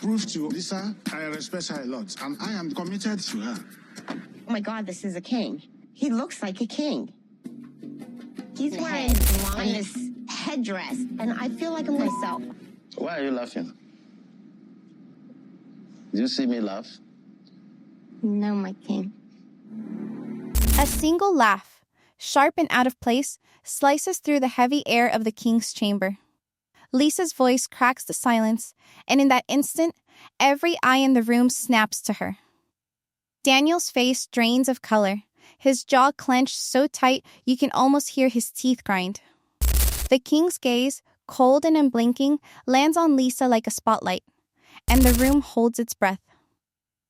prove to Lisa I respect her a lot, and I am committed to her. Oh my God, this is a king. He looks like a king. He's wearing this headdress, and I feel like I'm myself. Why are you laughing? Did you see me laugh? No, my king. A single laugh, sharp and out of place, slices through the heavy air of the king's chamber. Lisa's voice cracks the silence, and in that instant, every eye in the room snaps to her. Daniel's face drains of color, his jaw clenched so tight you can almost hear his teeth grind. The king's gaze, cold and unblinking, lands on Lisa like a spotlight, and the room holds its breath.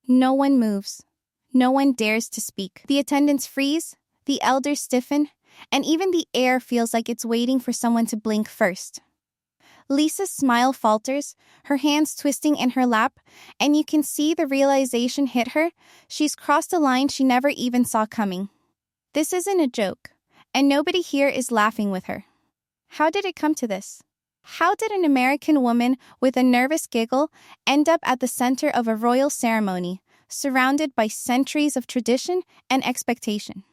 No one moves. No one dares to speak. The attendants freeze, the elders stiffen, and even the air feels like it's waiting for someone to blink first. Lisa's smile falters, her hands twisting in her lap, and you can see the realization hit her. She's crossed a line she never even saw coming. This isn't a joke, and nobody here is laughing with her. How did it come to this? How did an American woman with a nervous giggle end up at the center of a royal ceremony, surrounded by centuries of tradition and expectation?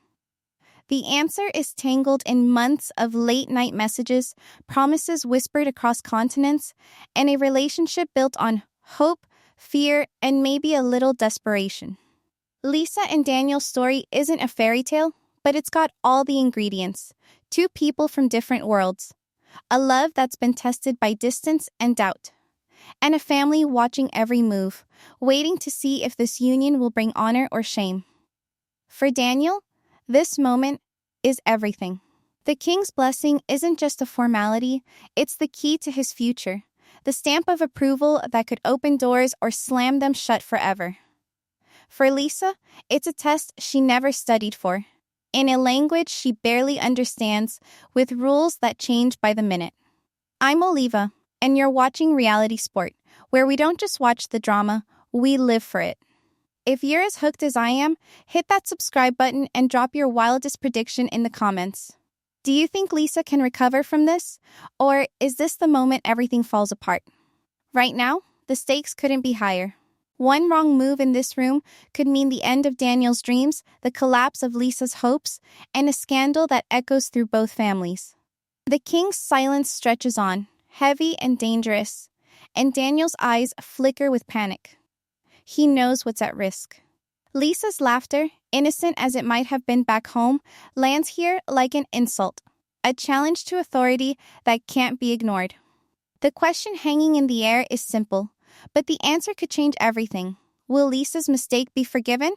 The answer is tangled in months of late-night messages, promises whispered across continents, and a relationship built on hope, fear, and maybe a little desperation. Lisa and Daniel's story isn't a fairy tale, but it's got all the ingredients. Two people from different worlds. A love that's been tested by distance and doubt. And a family watching every move, waiting to see if this union will bring honor or shame. For Daniel, this moment is everything. The king's blessing isn't just a formality, it's the key to his future, the stamp of approval that could open doors or slam them shut forever. For Lisa, it's a test she never studied for, in a language she barely understands, with rules that change by the minute. I'm Oliva, and you're watching Reality Sport, where we don't just watch the drama, we live for it. If you're as hooked as I am, hit that subscribe button and drop your wildest prediction in the comments. Do you think Lisa can recover from this? Or is this the moment everything falls apart? Right now, the stakes couldn't be higher. One wrong move in this room could mean the end of Daniel's dreams, the collapse of Lisa's hopes, and a scandal that echoes through both families. The king's silence stretches on, heavy and dangerous, and Daniel's eyes flicker with panic. He knows what's at risk. Lisa's laughter, innocent as it might have been back home, lands here like an insult, a challenge to authority that can't be ignored. The question hanging in the air is simple, but the answer could change everything. Will Lisa's mistake be forgiven?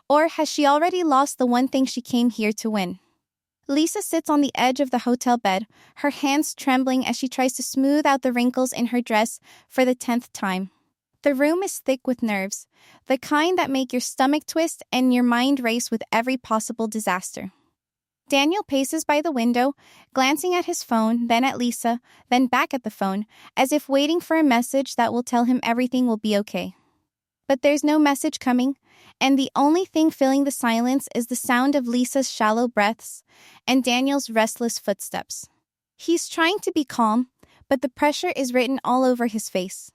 Or has she already lost the one thing she came here to win? Lisa sits on the edge of the hotel bed, her hands trembling as she tries to smooth out the wrinkles in her dress for the 10th time. The room is thick with nerves, the kind that make your stomach twist and your mind race with every possible disaster. Daniel paces by the window, glancing at his phone, then at Lisa, then back at the phone, as if waiting for a message that will tell him everything will be okay. But there's no message coming, and the only thing filling the silence is the sound of Lisa's shallow breaths and Daniel's restless footsteps. He's trying to be calm, but the pressure is written all over his face.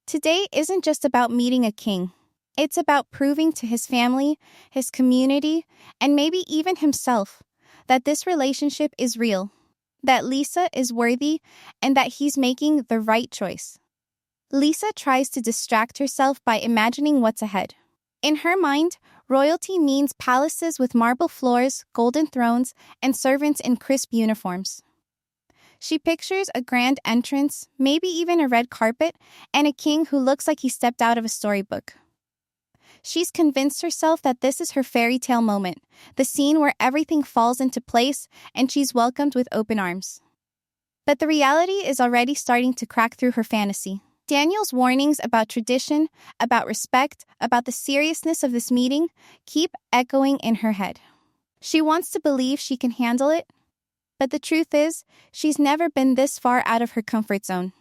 Today isn't just about meeting a king. It's about proving to his family, his community, and maybe even himself, that this relationship is real, that Lisa is worthy, and that he's making the right choice. Lisa tries to distract herself by imagining what's ahead. In her mind, royalty means palaces with marble floors, golden thrones, and servants in crisp uniforms. She pictures a grand entrance, maybe even a red carpet, and a king who looks like he stepped out of a storybook. She's convinced herself that this is her fairy tale moment, the scene where everything falls into place and she's welcomed with open arms. But the reality is already starting to crack through her fantasy. Daniel's warnings about tradition, about respect, about the seriousness of this meeting keep echoing in her head. She wants to believe she can handle it, but the truth is, she's never been this far out of her comfort zone.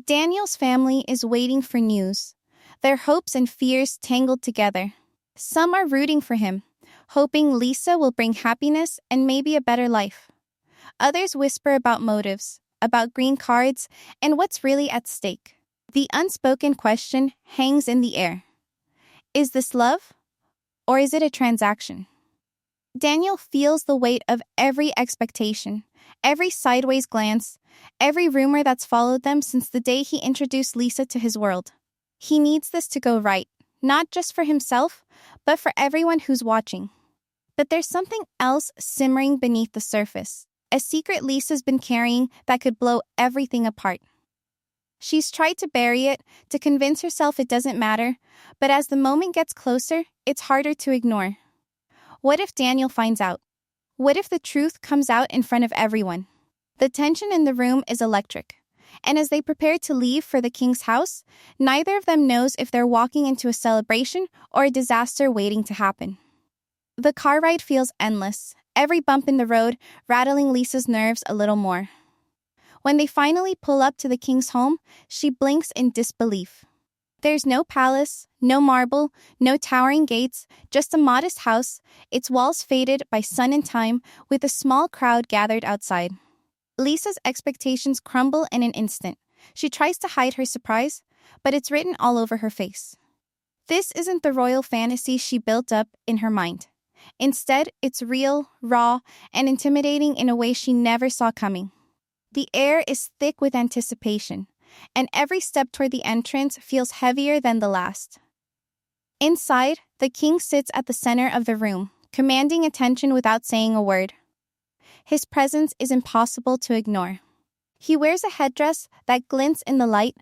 Daniel's family is waiting for news, their hopes and fears tangled together. Some are rooting for him, hoping Lisa will bring happiness and maybe a better life. Others whisper about motives, about green cards, and what's really at stake. The unspoken question hangs in the air. Is this love? Or is it a transaction? Daniel feels the weight of every expectation, every sideways glance, every rumor that's followed them since the day he introduced Lisa to his world. He needs this to go right, not just for himself, but for everyone who's watching. But there's something else simmering beneath the surface, a secret Lisa's been carrying that could blow everything apart. She's tried to bury it, to convince herself it doesn't matter, but as the moment gets closer, it's harder to ignore. What if Daniel finds out? What if the truth comes out in front of everyone? The tension in the room is electric, and as they prepare to leave for the king's house, neither of them knows if they're walking into a celebration or a disaster waiting to happen. The car ride feels endless, every bump in the road rattling Lisa's nerves a little more. When they finally pull up to the king's home, she blinks in disbelief. There's no palace, no marble, no towering gates, just a modest house, its walls faded by sun and time, with a small crowd gathered outside. Lisa's expectations crumble in an instant. She tries to hide her surprise, but it's written all over her face. This isn't the royal fantasy she built up in her mind. Instead, it's real, raw, and intimidating in a way she never saw coming. The air is thick with anticipation, and every step toward the entrance feels heavier than the last. Inside, the king sits at the center of the room, commanding attention without saying a word. His presence is impossible to ignore. He wears a headdress that glints in the light,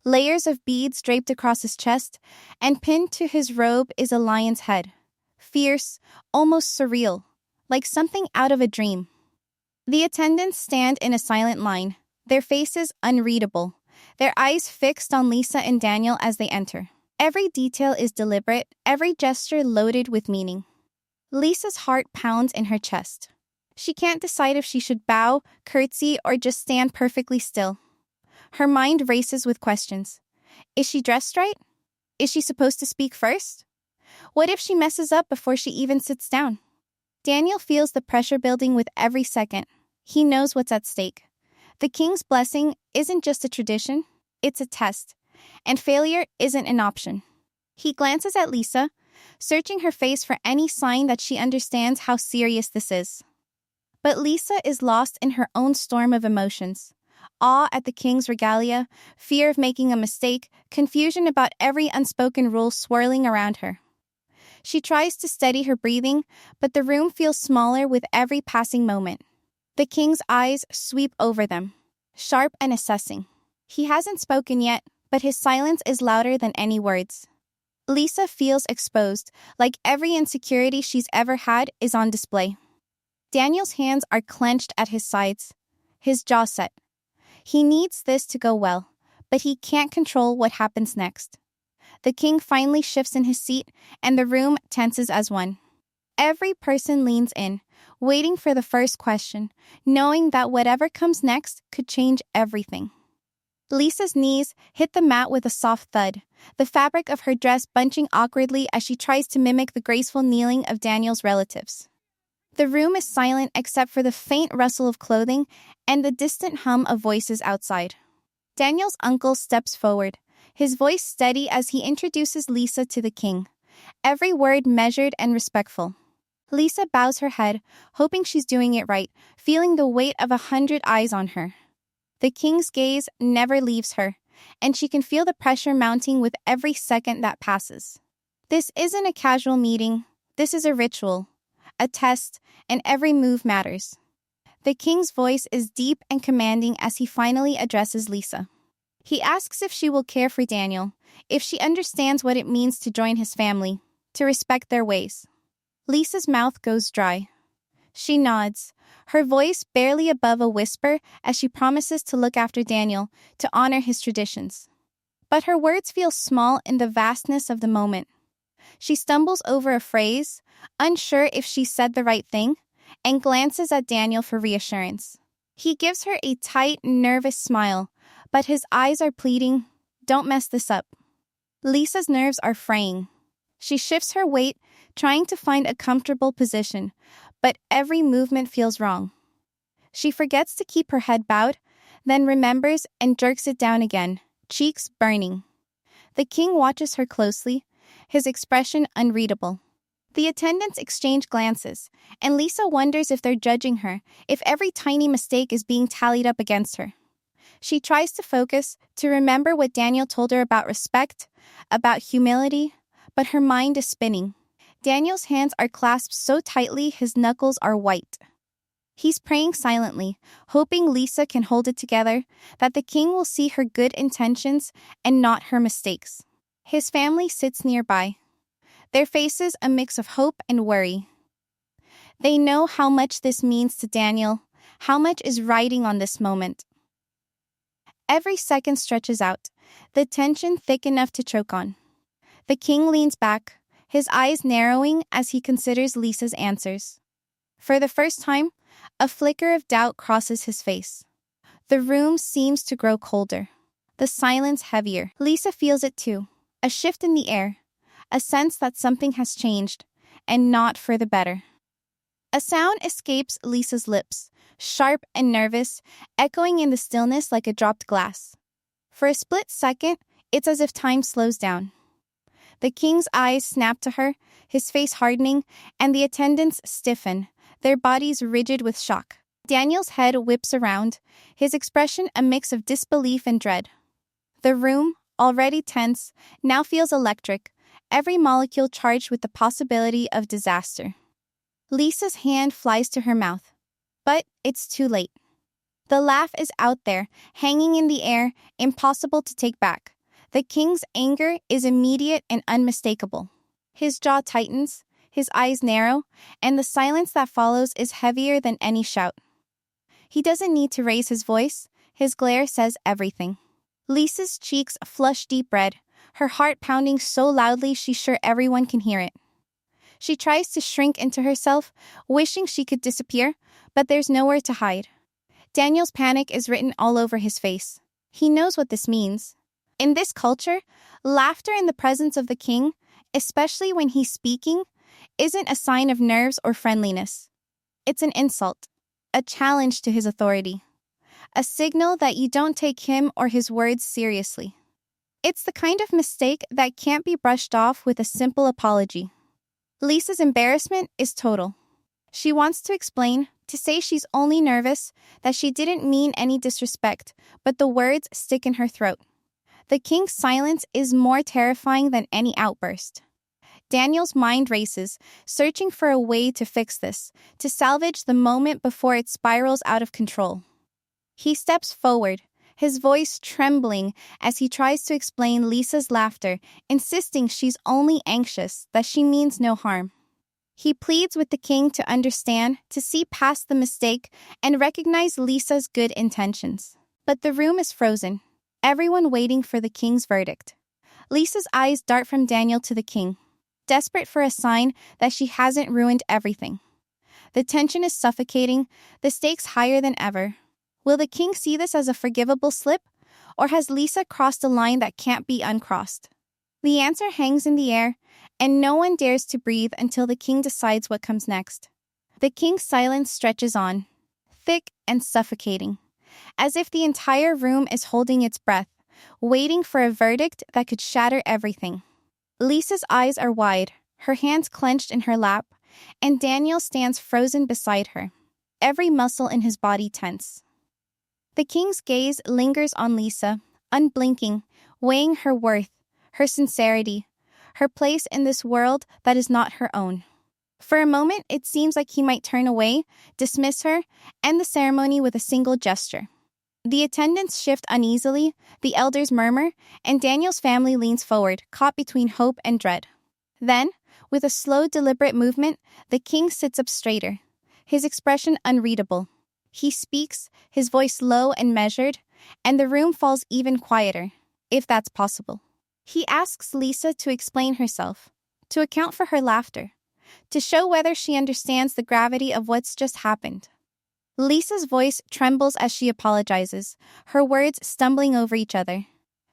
layers of beads draped across his chest, and pinned to his robe is a lion's head. Fierce, almost surreal, like something out of a dream. The attendants stand in a silent line, their faces unreadable, their eyes fixed on Lisa and Daniel as they enter. Every detail is deliberate, every gesture loaded with meaning. Lisa's heart pounds in her chest. She can't decide if she should bow, curtsy, or just stand perfectly still. Her mind races with questions. Is she dressed right? Is she supposed to speak first? What if she messes up before she even sits down? Daniel feels the pressure building with every second. He knows what's at stake. The king's blessing isn't just a tradition, it's a test, and failure isn't an option. He glances at Lisa, searching her face for any sign that she understands how serious this is. But Lisa is lost in her own storm of emotions. Awe at the king's regalia, fear of making a mistake, confusion about every unspoken rule swirling around her. She tries to steady her breathing, but the room feels smaller with every passing moment. The king's eyes sweep over them, sharp and assessing. He hasn't spoken yet, but his silence is louder than any words. Lisa feels exposed, like every insecurity she's ever had is on display. Daniel's hands are clenched at his sides, his jaw set. He needs this to go well, but he can't control what happens next. The king finally shifts in his seat, and the room tenses as one. Every person leans in, waiting for the first question, knowing that whatever comes next could change everything. Lisa's knees hit the mat with a soft thud, the fabric of her dress bunching awkwardly as she tries to mimic the graceful kneeling of Daniel's relatives. The room is silent except for the faint rustle of clothing and the distant hum of voices outside. Daniel's uncle steps forward, his voice steady as he introduces Lisa to the king, every word measured and respectful. Lisa bows her head, hoping she's doing it right, feeling the weight of 100 eyes on her. The king's gaze never leaves her, and she can feel the pressure mounting with every second that passes. This isn't a casual meeting, this is a ritual, a test, and every move matters. The king's voice is deep and commanding as he finally addresses Lisa. He asks if she will care for Daniel, if she understands what it means to join his family, to respect their ways. Lisa's mouth goes dry. She nods, her voice barely above a whisper as she promises to look after Daniel, to honor his traditions. But her words feel small in the vastness of the moment. She stumbles over a phrase, unsure if she said the right thing, and glances at Daniel for reassurance. He gives her a tight, nervous smile, but his eyes are pleading, "Don't mess this up." Lisa's nerves are fraying. She shifts her weight, trying to find a comfortable position, but every movement feels wrong. She forgets to keep her head bowed, then remembers and jerks it down again, cheeks burning. The king watches her closely, his expression unreadable. The attendants exchange glances, and Lisa wonders if they're judging her, if every tiny mistake is being tallied up against her. She tries to focus, to remember what Daniel told her about respect, about humility, but her mind is spinning. Daniel's hands are clasped so tightly his knuckles are white. He's praying silently, hoping Lisa can hold it together, that the king will see her good intentions and not her mistakes. His family sits nearby, their faces a mix of hope and worry. They know how much this means to Daniel, how much is riding on this moment. Every second stretches out, the tension thick enough to choke on. The king leans back, his eyes narrowing as he considers Lisa's answers. For the first time, a flicker of doubt crosses his face. The room seems to grow colder, the silence heavier. Lisa feels it too, a shift in the air, a sense that something has changed, and not for the better. A sound escapes Lisa's lips, sharp and nervous, echoing in the stillness like a dropped glass. For a split second, it's as if time slows down. The king's eyes snap to her, his face hardening, and the attendants stiffen, their bodies rigid with shock. Daniel's head whips around, his expression a mix of disbelief and dread. The room, already tense, now feels electric, every molecule charged with the possibility of disaster. Lisa's hand flies to her mouth, but it's too late. The laugh is out there, hanging in the air, impossible to take back. The king's anger is immediate and unmistakable. His jaw tightens, his eyes narrow, and the silence that follows is heavier than any shout. He doesn't need to raise his voice, his glare says everything. Lisa's cheeks flush deep red, her heart pounding so loudly she's sure everyone can hear it. She tries to shrink into herself, wishing she could disappear, but there's nowhere to hide. Daniel's panic is written all over his face. He knows what this means. In this culture, laughter in the presence of the king, especially when he's speaking, isn't a sign of nerves or friendliness. It's an insult, a challenge to his authority, a signal that you don't take him or his words seriously. It's the kind of mistake that can't be brushed off with a simple apology. Lisa's embarrassment is total. She wants to explain, to say she's only nervous, that she didn't mean any disrespect, but the words stick in her throat. The king's silence is more terrifying than any outburst. Daniel's mind races, searching for a way to fix this, to salvage the moment before it spirals out of control. He steps forward, his voice trembling as he tries to explain Lisa's laughter, insisting she's only anxious, that she means no harm. He pleads with the king to understand, to see past the mistake, and recognize Lisa's good intentions. But the room is frozen, everyone waiting for the king's verdict. Lisa's eyes dart from Daniel to the king, desperate for a sign that she hasn't ruined everything. The tension is suffocating, the stakes higher than ever. Will the king see this as a forgivable slip, or has Lisa crossed a line that can't be uncrossed? The answer hangs in the air, and no one dares to breathe until the king decides what comes next. The king's silence stretches on, thick and suffocating, as if the entire room is holding its breath, waiting for a verdict that could shatter everything. Lisa's eyes are wide, her hands clenched in her lap, and Daniel stands frozen beside her, every muscle in his body tense. The king's gaze lingers on Lisa, unblinking, weighing her worth, her sincerity, her place in this world that is not her own. For a moment, it seems like he might turn away, dismiss her, end the ceremony with a single gesture. The attendants shift uneasily, the elders murmur, and Daniel's family leans forward, caught between hope and dread. Then, with a slow, deliberate movement, the king sits up straighter, his expression unreadable. He speaks, his voice low and measured, and the room falls even quieter, if that's possible. He asks Lisa to explain herself, to account for her laughter, to show whether she understands the gravity of what's just happened. Lisa's voice trembles as she apologizes, her words stumbling over each other.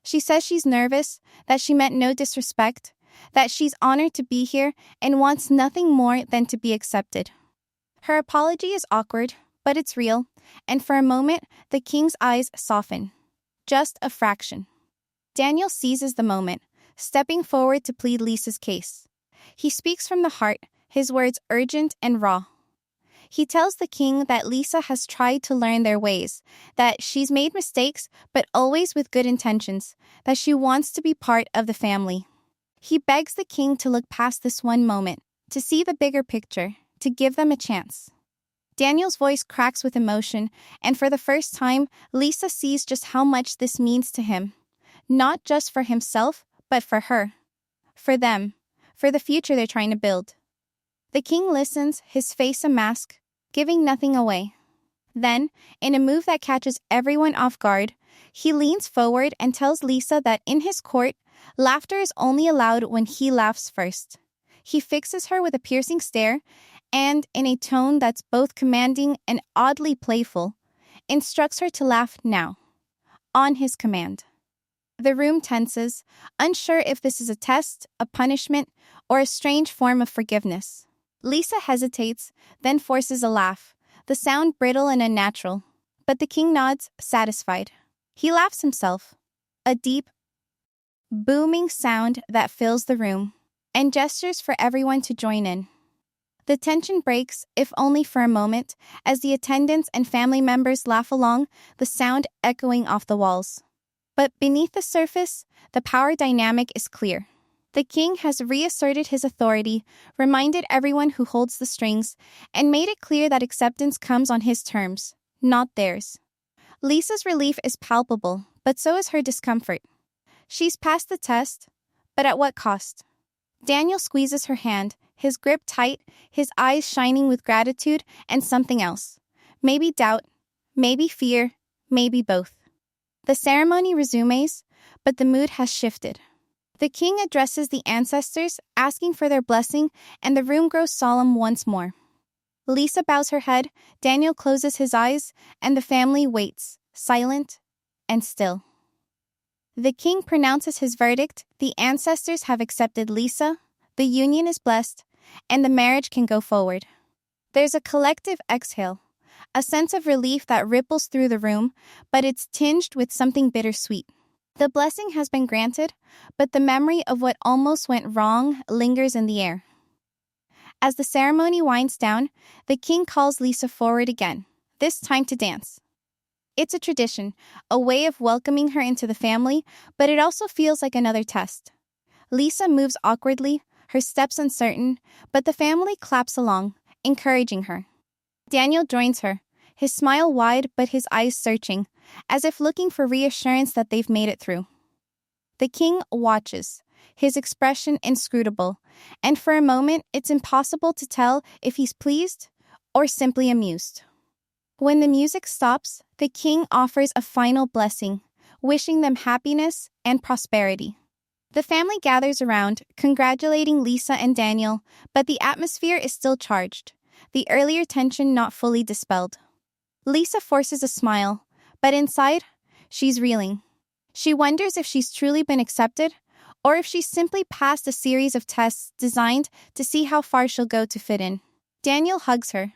She says she's nervous, that she meant no disrespect, that she's honored to be here and wants nothing more than to be accepted. Her apology is awkward, but it's real, and for a moment, the king's eyes soften. Just a fraction. Daniel seizes the moment, stepping forward to plead Lisa's case. He speaks from the heart, his words urgent and raw. He tells the king that Lisa has tried to learn their ways, that she's made mistakes but always with good intentions, that she wants to be part of the family. He begs the king to look past this one moment, to see the bigger picture, to give them a chance. Daniel's voice cracks with emotion, and for the first time, Lisa sees just how much this means to him. Not just for himself, but for her. For them. For the future they're trying to build. The king listens, his face a mask, giving nothing away. Then, in a move that catches everyone off guard, he leans forward and tells Lisa that in his court, laughter is only allowed when he laughs first. He fixes her with a piercing stare, and, in a tone that's both commanding and oddly playful, instructs her to laugh now, on his command. The room tenses, unsure if this is a test, a punishment, or a strange form of forgiveness. Lisa hesitates, then forces a laugh, the sound brittle and unnatural. But the king nods, satisfied. He laughs himself. A deep, booming sound that fills the room, and gestures for everyone to join in. The tension breaks, if only for a moment, as the attendants and family members laugh along, the sound echoing off the walls. But beneath the surface, the power dynamic is clear. The king has reasserted his authority, reminded everyone who holds the strings, and made it clear that acceptance comes on his terms, not theirs. Lisa's relief is palpable, but so is her discomfort. She's passed the test, but at what cost? Daniel squeezes her hand, his grip tight, his eyes shining with gratitude and something else. Maybe doubt, maybe fear, maybe both. The ceremony resumes, but the mood has shifted. The king addresses the ancestors, asking for their blessing, and the room grows solemn once more. Lisa bows her head, Daniel closes his eyes, and the family waits, silent and still. The king pronounces his verdict, the ancestors have accepted Lisa, the union is blessed, and the marriage can go forward. There's a collective exhale, a sense of relief that ripples through the room, but it's tinged with something bittersweet. The blessing has been granted, but the memory of what almost went wrong lingers in the air. As the ceremony winds down, the king calls Lisa forward again, this time to dance. It's a tradition, a way of welcoming her into the family, but it also feels like another test. Lisa moves awkwardly, her steps uncertain, but the family claps along, encouraging her. Daniel joins her, his smile wide but his eyes searching, as if looking for reassurance that they've made it through. The king watches, his expression inscrutable, and for a moment it's impossible to tell if he's pleased or simply amused. When the music stops, the king offers a final blessing, wishing them happiness and prosperity. The family gathers around, congratulating Lisa and Daniel, but the atmosphere is still charged, the earlier tension not fully dispelled. Lisa forces a smile, but inside, she's reeling. She wonders if she's truly been accepted, or if she's simply passed a series of tests designed to see how far she'll go to fit in. Daniel hugs her,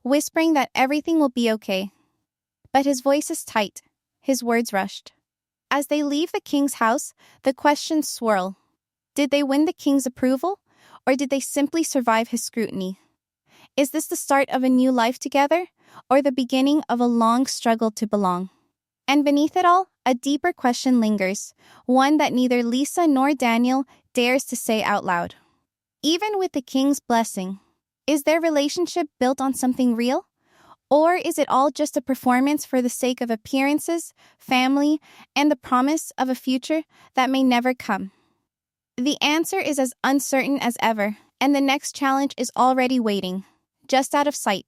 whispering that everything will be okay. But his voice is tight, his words rushed. As they leave the king's house, the questions swirl. Did they win the king's approval, or did they simply survive his scrutiny? Is this the start of a new life together, or the beginning of a long struggle to belong? And beneath it all, a deeper question lingers, one that neither Lisa nor Daniel dares to say out loud. Even with the king's blessing, is their relationship built on something real? Or is it all just a performance for the sake of appearances, family, and the promise of a future that may never come? The answer is as uncertain as ever, and the next challenge is already waiting, just out of sight.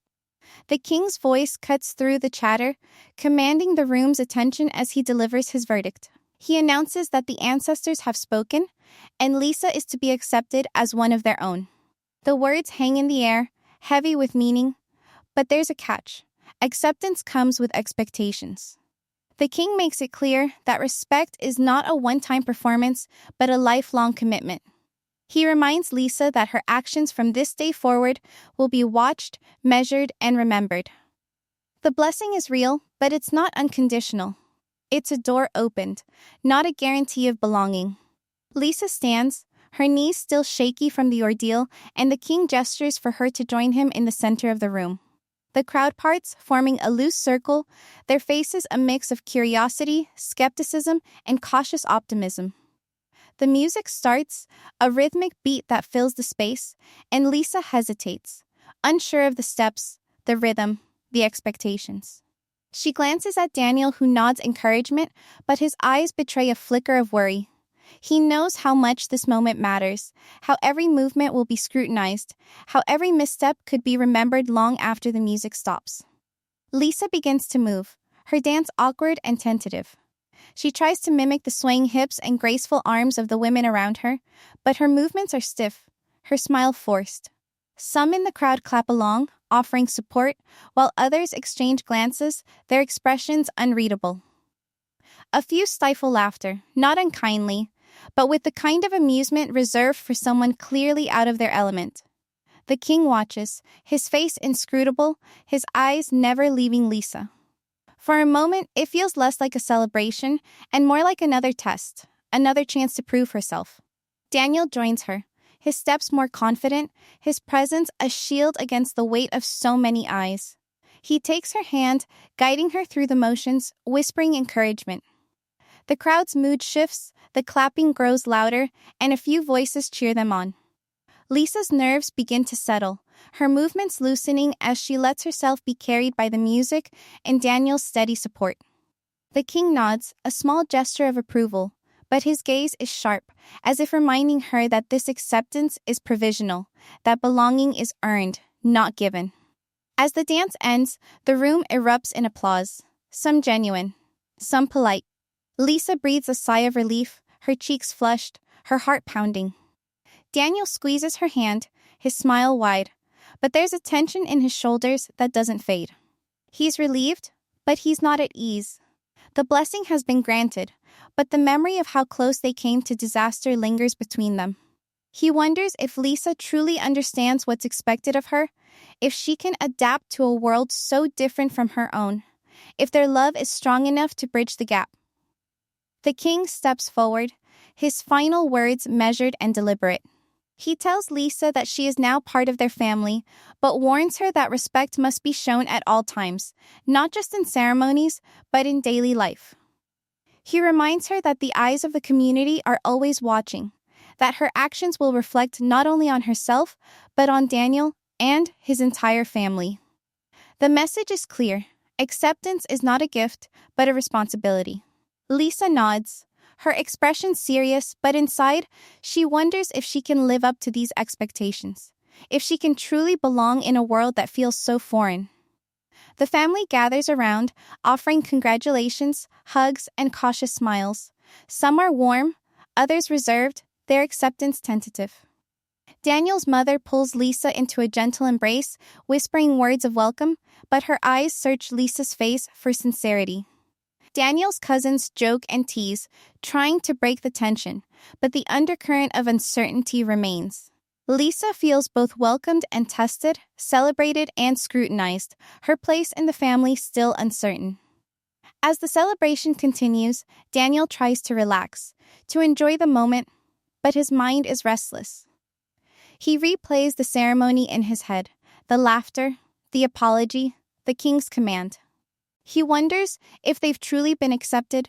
The king's voice cuts through the chatter, commanding the room's attention as he delivers his verdict. He announces that the ancestors have spoken, and Lisa is to be accepted as one of their own. The words hang in the air, heavy with meaning, but there's a catch. Acceptance comes with expectations. The king makes it clear that respect is not a one-time performance, but a lifelong commitment. He reminds Lisa that her actions from this day forward will be watched, measured, and remembered. The blessing is real, but it's not unconditional. It's a door opened, not a guarantee of belonging. Lisa stands, her knees still shaky from the ordeal, and the king gestures for her to join him in the center of the room. The crowd parts, forming a loose circle, their faces a mix of curiosity, skepticism, and cautious optimism. The music starts, a rhythmic beat that fills the space, and Lisa hesitates, unsure of the steps, the rhythm, the expectations. She glances at Daniel, who nods encouragement, but his eyes betray a flicker of worry. He knows how much this moment matters, how every movement will be scrutinized, how every misstep could be remembered long after the music stops. Lisa begins to move, her dance awkward and tentative. She tries to mimic the swaying hips and graceful arms of the women around her, but her movements are stiff, her smile forced. Some in the crowd clap along, offering support, while others exchange glances, their expressions unreadable. A few stifle laughter, not unkindly, but with the kind of amusement reserved for someone clearly out of their element. The king watches, his face inscrutable, his eyes never leaving Lisa. For a moment, it feels less like a celebration and more like another test, another chance to prove herself. Daniel joins her, his steps more confident, his presence a shield against the weight of so many eyes. He takes her hand, guiding her through the motions, whispering encouragement. The crowd's mood shifts, the clapping grows louder, and a few voices cheer them on. Lisa's nerves begin to settle, her movements loosening as she lets herself be carried by the music and Daniel's steady support. The king nods, a small gesture of approval, but his gaze is sharp, as if reminding her that this acceptance is provisional, that belonging is earned, not given. As the dance ends, the room erupts in applause, some genuine, some polite. Lisa breathes a sigh of relief, her cheeks flushed, her heart pounding. Daniel squeezes her hand, his smile wide, but there's a tension in his shoulders that doesn't fade. He's relieved, but he's not at ease. The blessing has been granted, but the memory of how close they came to disaster lingers between them. He wonders if Lisa truly understands what's expected of her, if she can adapt to a world so different from her own, if their love is strong enough to bridge the gap. The king steps forward, his final words measured and deliberate. He tells Lisa that she is now part of their family, but warns her that respect must be shown at all times, not just in ceremonies, but in daily life. He reminds her that the eyes of the community are always watching, that her actions will reflect not only on herself, but on Daniel and his entire family. The message is clear. Acceptance is not a gift, but a responsibility. Lisa nods, her expression serious, but inside, she wonders if she can live up to these expectations, if she can truly belong in a world that feels so foreign. The family gathers around, offering congratulations, hugs, and cautious smiles. Some are warm, others reserved, their acceptance tentative. Daniel's mother pulls Lisa into a gentle embrace, whispering words of welcome, but her eyes search Lisa's face for sincerity. Daniel's cousins joke and tease, trying to break the tension, but the undercurrent of uncertainty remains. Lisa feels both welcomed and tested, celebrated and scrutinized, her place in the family still uncertain. As the celebration continues, Daniel tries to relax, to enjoy the moment, but his mind is restless. He replays the ceremony in his head, the laughter, the apology, the king's command. He wonders if they've truly been accepted,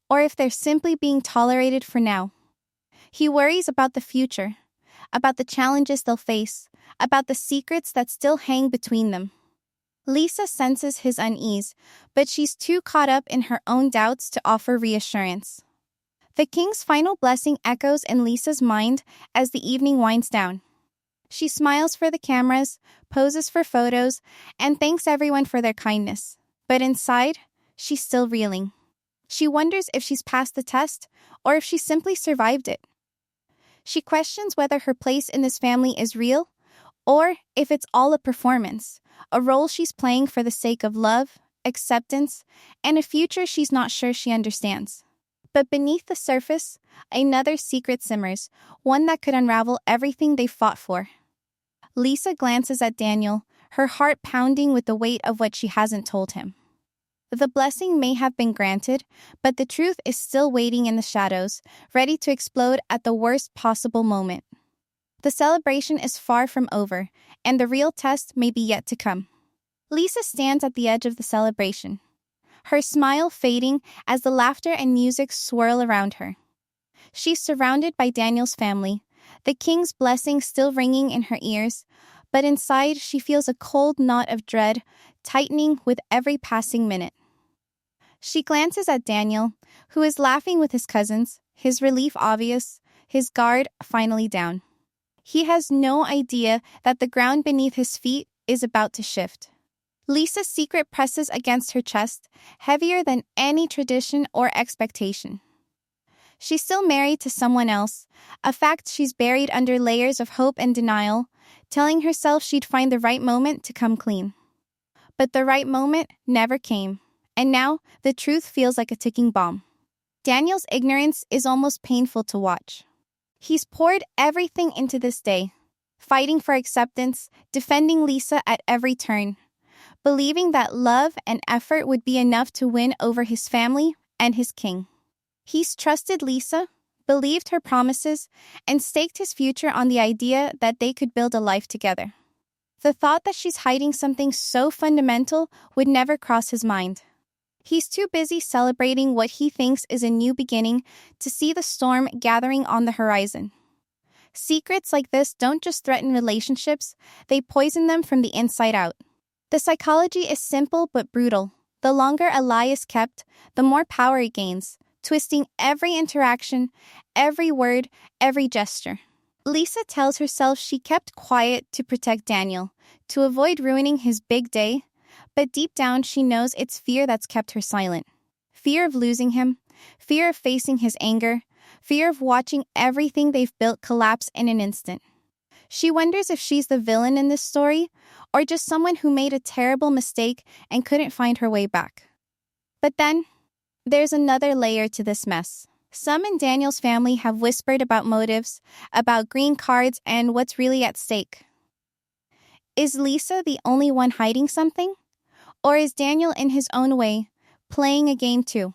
or if they're simply being tolerated for now. He worries about the future, about the challenges they'll face, about the secrets that still hang between them. Lisa senses his unease, but she's too caught up in her own doubts to offer reassurance. The king's final blessing echoes in Lisa's mind as the evening winds down. She smiles for the cameras, poses for photos, and thanks everyone for their kindness. But inside, she's still reeling. She wonders if she's passed the test, or if she simply survived it. She questions whether her place in this family is real, or if it's all a performance, a role she's playing for the sake of love, acceptance, and a future she's not sure she understands. But beneath the surface, another secret simmers, one that could unravel everything they fought for. Lisa glances at Daniel, her heart pounding with the weight of what she hasn't told him. The blessing may have been granted, but the truth is still waiting in the shadows, ready to explode at the worst possible moment. The celebration is far from over, and the real test may be yet to come. Lisa stands at the edge of the celebration, her smile fading as the laughter and music swirl around her. She's surrounded by Daniel's family, the king's blessing still ringing in her ears, but inside she feels a cold knot of dread tightening with every passing minute. She glances at Daniel, who is laughing with his cousins, his relief obvious, his guard finally down. He has no idea that the ground beneath his feet is about to shift. Lisa's secret presses against her chest, heavier than any tradition or expectation. She's still married to someone else, a fact she's buried under layers of hope and denial, telling herself she'd find the right moment to come clean. But the right moment never came, and now the truth feels like a ticking bomb. Daniel's ignorance is almost painful to watch. He's poured everything into this day, fighting for acceptance, defending Lisa at every turn, believing that love and effort would be enough to win over his family and his king. He's trusted Lisa, believed her promises, and staked his future on the idea that they could build a life together. The thought that she's hiding something so fundamental would never cross his mind. He's too busy celebrating what he thinks is a new beginning to see the storm gathering on the horizon. Secrets like this don't just threaten relationships, they poison them from the inside out. The psychology is simple but brutal. The longer a lie is kept, the more power it gains, twisting every interaction, every word, every gesture. Lisa tells herself she kept quiet to protect Daniel, to avoid ruining his big day, but deep down she knows it's fear that's kept her silent. Fear of losing him, fear of facing his anger, fear of watching everything they've built collapse in an instant. She wonders if she's the villain in this story, or just someone who made a terrible mistake and couldn't find her way back. But then, there's another layer to this mess. Some in Daniel's family have whispered about motives, about green cards, and what's really at stake. Is Lisa the only one hiding something? Or is Daniel in his own way, playing a game too?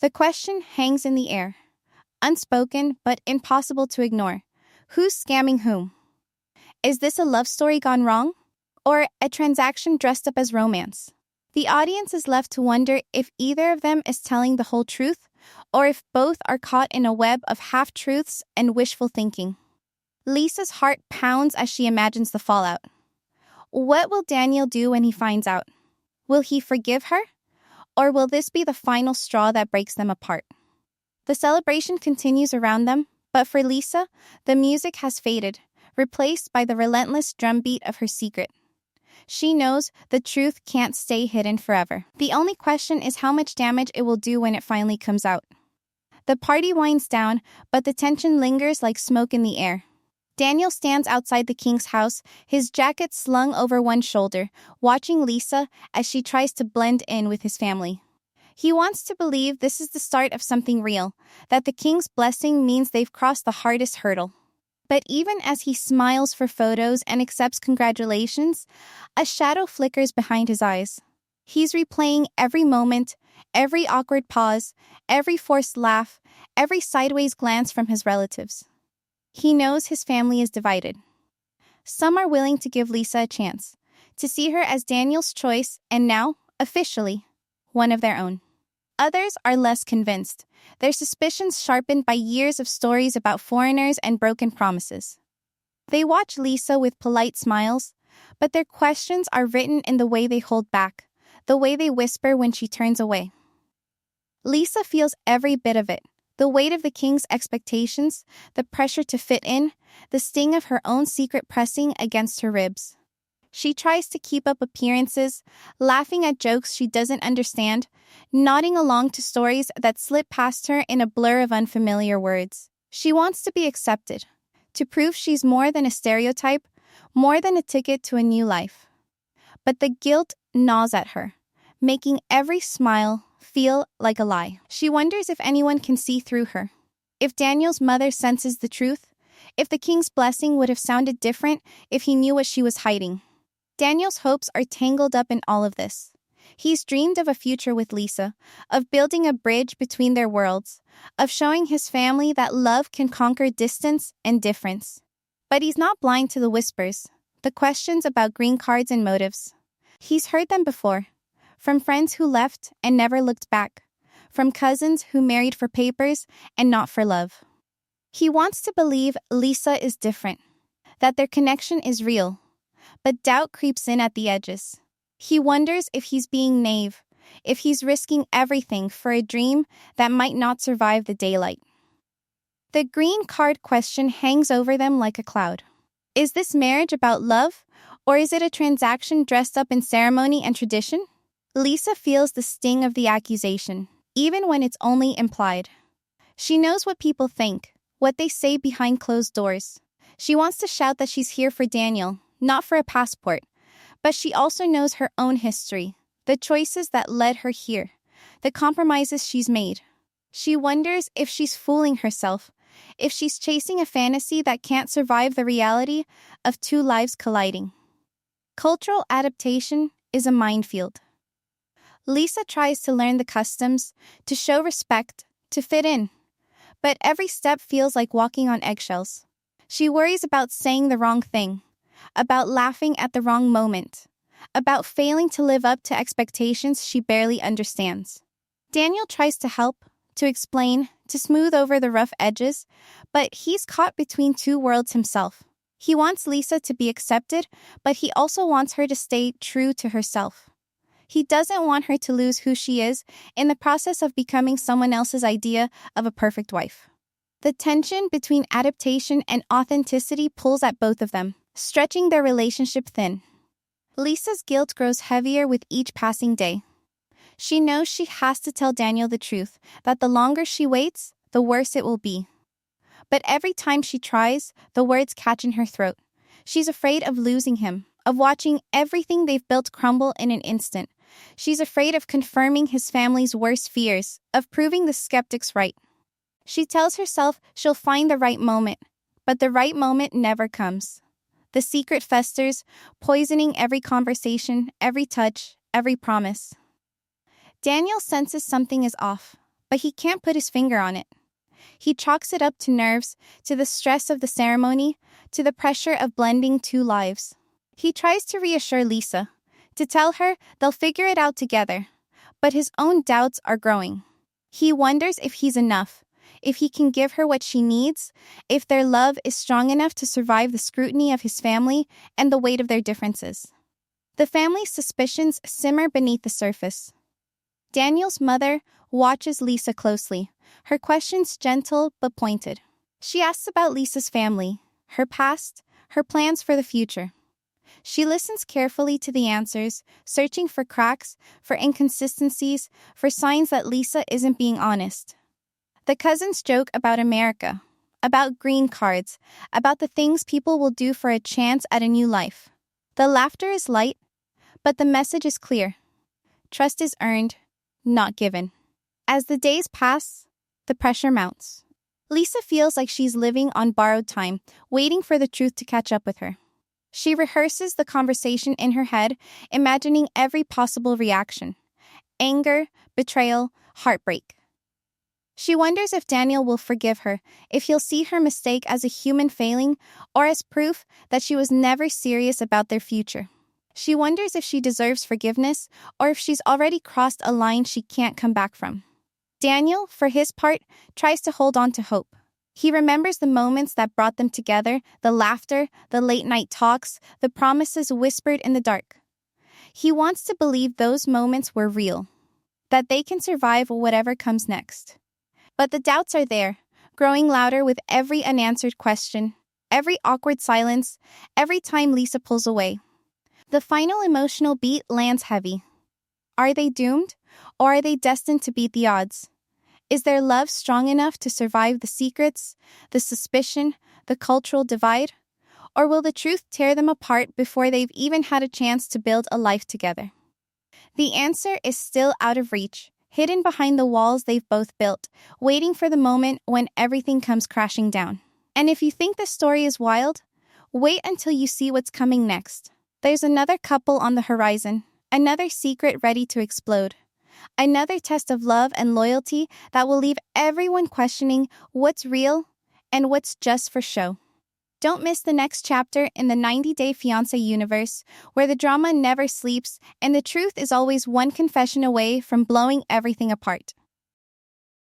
The question hangs in the air, unspoken but impossible to ignore. Who's scamming whom? Is this a love story gone wrong? Or a transaction dressed up as romance? The audience is left to wonder if either of them is telling the whole truth, or if both are caught in a web of half-truths and wishful thinking. Lisa's heart pounds as she imagines the fallout. What will Daniel do when he finds out? Will he forgive her? Or will this be the final straw that breaks them apart? The celebration continues around them, but for Lisa, the music has faded, replaced by the relentless drumbeat of her secret. She knows the truth can't stay hidden forever. The only question is how much damage it will do when it finally comes out. The party winds down, but the tension lingers like smoke in the air. Daniel stands outside the king's house, his jacket slung over one shoulder, watching Lisa as she tries to blend in with his family. He wants to believe this is the start of something real, that the king's blessing means they've crossed the hardest hurdle. But even as he smiles for photos and accepts congratulations, a shadow flickers behind his eyes. He's replaying every moment, every awkward pause, every forced laugh, every sideways glance from his relatives. He knows his family is divided. Some are willing to give Lisa a chance, to see her as Daniel's choice and now, officially, one of their own. Others are less convinced, their suspicions sharpened by years of stories about foreigners and broken promises. They watch Lisa with polite smiles, but their questions are written in the way they hold back, the way they whisper when she turns away. Lisa feels every bit of it, the weight of the king's expectations, the pressure to fit in, the sting of her own secret pressing against her ribs. She tries to keep up appearances, laughing at jokes she doesn't understand, nodding along to stories that slip past her in a blur of unfamiliar words. She wants to be accepted, to prove she's more than a stereotype, more than a ticket to a new life. But the guilt gnaws at her, making every smile feel like a lie. She wonders if anyone can see through her. If Daniel's mother senses the truth, if the king's blessing would have sounded different if he knew what she was hiding. Daniel's hopes are tangled up in all of this. He's dreamed of a future with Lisa, of building a bridge between their worlds, of showing his family that love can conquer distance and difference. But he's not blind to the whispers, the questions about green cards and motives. He's heard them before, from friends who left and never looked back, from cousins who married for papers and not for love. He wants to believe Lisa is different, that their connection is real, but doubt creeps in at the edges. He wonders if he's being naive, if he's risking everything for a dream that might not survive the daylight. The green card question hangs over them like a cloud. Is this marriage about love, or is it a transaction dressed up in ceremony and tradition? Lisa feels the sting of the accusation, even when it's only implied. She knows what people think, what they say behind closed doors. She wants to shout that she's here for Daniel, not for a passport. But she also knows her own history, the choices that led her here, the compromises she's made. She wonders if she's fooling herself, if she's chasing a fantasy that can't survive the reality of two lives colliding. Cultural adaptation is a minefield. Lisa tries to learn the customs, to show respect, to fit in. But every step feels like walking on eggshells. She worries about saying the wrong thing, about laughing at the wrong moment, about failing to live up to expectations she barely understands. Daniel tries to help, to explain, to smooth over the rough edges, but he's caught between two worlds himself. He wants Lisa to be accepted, but he also wants her to stay true to herself. He doesn't want her to lose who she is in the process of becoming someone else's idea of a perfect wife. The tension between adaptation and authenticity pulls at both of them, stretching their relationship thin. Lisa's guilt grows heavier with each passing day. She knows she has to tell Daniel the truth, that the longer she waits, the worse it will be. But every time she tries, the words catch in her throat. She's afraid of losing him, of watching everything they've built crumble in an instant. She's afraid of confirming his family's worst fears, of proving the skeptics right. She tells herself she'll find the right moment, but the right moment never comes. The secret festers, poisoning every conversation, every touch, every promise. Daniel senses something is off, but he can't put his finger on it. He chalks it up to nerves, to the stress of the ceremony, to the pressure of blending two lives. He tries to reassure Lisa, to tell her they'll figure it out together, but his own doubts are growing. He wonders if he's enough, if he can give her what she needs, if their love is strong enough to survive the scrutiny of his family and the weight of their differences. The family's suspicions simmer beneath the surface. Daniel's mother watches Lisa closely, her questions gentle but pointed. She asks about Lisa's family, her past, her plans for the future. She listens carefully to the answers, searching for cracks, for inconsistencies, for signs that Lisa isn't being honest. The cousins joke about America, about green cards, about the things people will do for a chance at a new life. The laughter is light, but the message is clear. Trust is earned, not given. As the days pass, the pressure mounts. Lisa feels like she's living on borrowed time, waiting for the truth to catch up with her. She rehearses the conversation in her head, imagining every possible reaction: anger, betrayal, heartbreak. She wonders if Daniel will forgive her, if he'll see her mistake as a human failing, or as proof that she was never serious about their future. She wonders if she deserves forgiveness, or if she's already crossed a line she can't come back from. Daniel, for his part, tries to hold on to hope. He remembers the moments that brought them together, the laughter, the late-night talks, the promises whispered in the dark. He wants to believe those moments were real, that they can survive whatever comes next. But the doubts are there, growing louder with every unanswered question, every awkward silence, every time Lisa pulls away. The final emotional beat lands heavy. Are they doomed, or are they destined to beat the odds? Is their love strong enough to survive the secrets, the suspicion, the cultural divide? Or will the truth tear them apart before they've even had a chance to build a life together? The answer is still out of reach, hidden behind the walls they've both built, waiting for the moment when everything comes crashing down. And if you think the story is wild, wait until you see what's coming next. There's another couple on the horizon, Another secret ready to explode. Another test of love and loyalty that will leave everyone questioning what's real and what's just for show. Don't miss the next chapter in the 90-Day Fiance universe, where the drama never sleeps and the truth is always one confession away from blowing everything apart.